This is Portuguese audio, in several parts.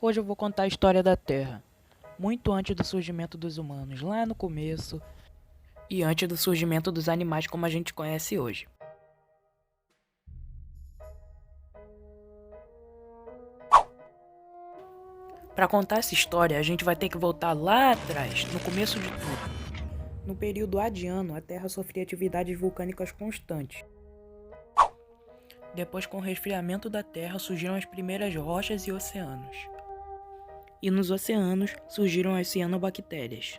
Hoje eu vou contar a história da Terra, muito antes do surgimento dos humanos, lá no começo, e antes do surgimento dos animais como a gente conhece hoje. Para contar essa história, a gente vai ter que voltar lá atrás, no começo de tudo. No período adiano, a Terra sofria atividades vulcânicas constantes. Depois, com o resfriamento da Terra, surgiram as primeiras rochas e oceanos. E nos oceanos surgiram as cianobactérias.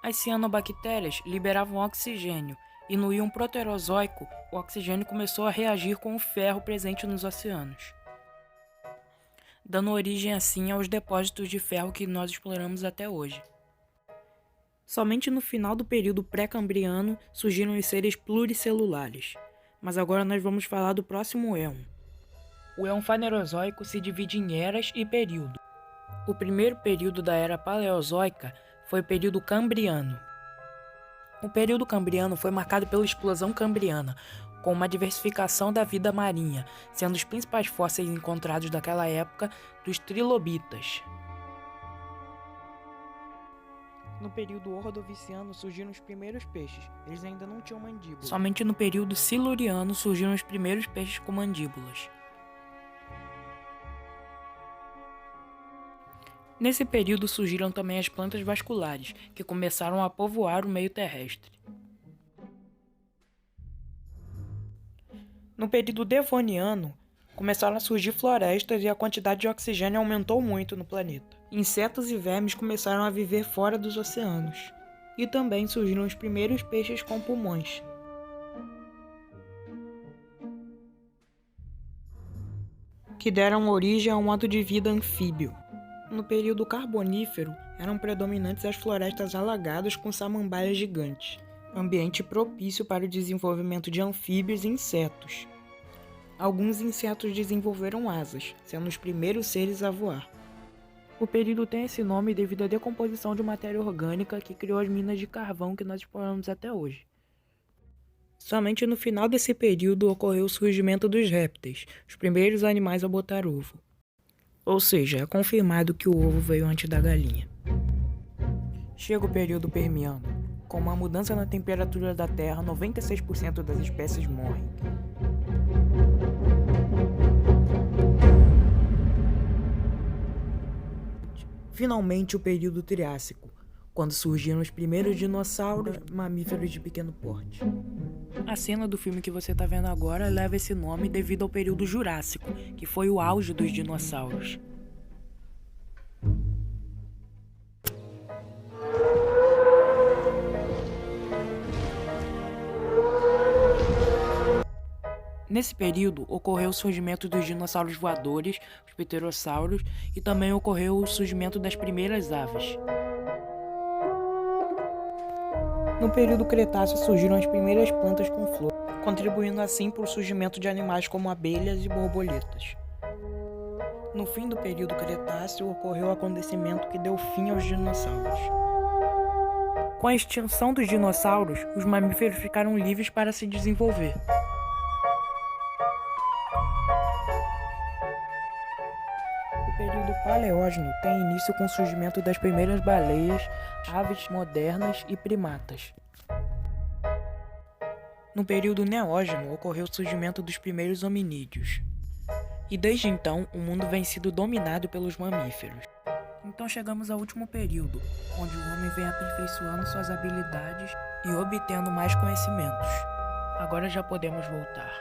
As cianobactérias liberavam oxigênio e no íon proterozoico, o oxigênio começou a reagir com o ferro presente nos oceanos, dando origem assim aos depósitos de ferro que nós exploramos até hoje. Somente no final do período pré-cambriano surgiram os seres pluricelulares, mas agora nós vamos falar do próximo éon. O éon fanerozoico se divide em eras e período. O primeiro período da era paleozoica foi o período cambriano. O período cambriano foi marcado pela explosão cambriana, com uma diversificação da vida marinha, sendo os principais fósseis encontrados daquela época dos trilobitas. No período ordoviciano surgiram os primeiros peixes, eles ainda não tinham mandíbula. Somente no período siluriano surgiram os primeiros peixes com mandíbulas. Nesse período surgiram também as plantas vasculares, que começaram a povoar o meio terrestre. No período devoniano, começaram a surgir florestas e a quantidade de oxigênio aumentou muito no planeta. Insetos e vermes começaram a viver fora dos oceanos. E também surgiram os primeiros peixes com pulmões. Que deram origem a um modo de vida anfíbio. No período carbonífero, eram predominantes as florestas alagadas com samambaias gigantes, ambiente propício para o desenvolvimento de anfíbios e insetos. Alguns insetos desenvolveram asas, sendo os primeiros seres a voar. O período tem esse nome devido à decomposição de matéria orgânica que criou as minas de carvão que nós exploramos até hoje. Somente no final desse período ocorreu o surgimento dos répteis, os primeiros animais a botar ovo. Ou seja, é confirmado que o ovo veio antes da galinha. Chega o período permiano. Com uma mudança na temperatura da Terra, 96% das espécies morrem. Finalmente o período Triássico, quando surgiram os primeiros dinossauros, mamíferos de pequeno porte. A cena do filme que você está vendo agora leva esse nome devido ao período Jurássico, que foi o auge dos dinossauros. Nesse período, ocorreu o surgimento dos dinossauros voadores, os pterossauros, e também ocorreu o surgimento das primeiras aves. No período Cretáceo surgiram as primeiras plantas com flor, contribuindo assim para o surgimento de animais como abelhas e borboletas. No fim do período Cretáceo ocorreu o acontecimento que deu fim aos dinossauros. Com a extinção dos dinossauros, os mamíferos ficaram livres para se desenvolver. O período Paleógeno tem início com o surgimento das primeiras baleias, aves modernas e primatas. No período Neógeno ocorreu o surgimento dos primeiros hominídeos. E desde então, o mundo vem sendo dominado pelos mamíferos. Então chegamos ao último período, onde o homem vem aperfeiçoando suas habilidades e obtendo mais conhecimentos. Agora já podemos voltar.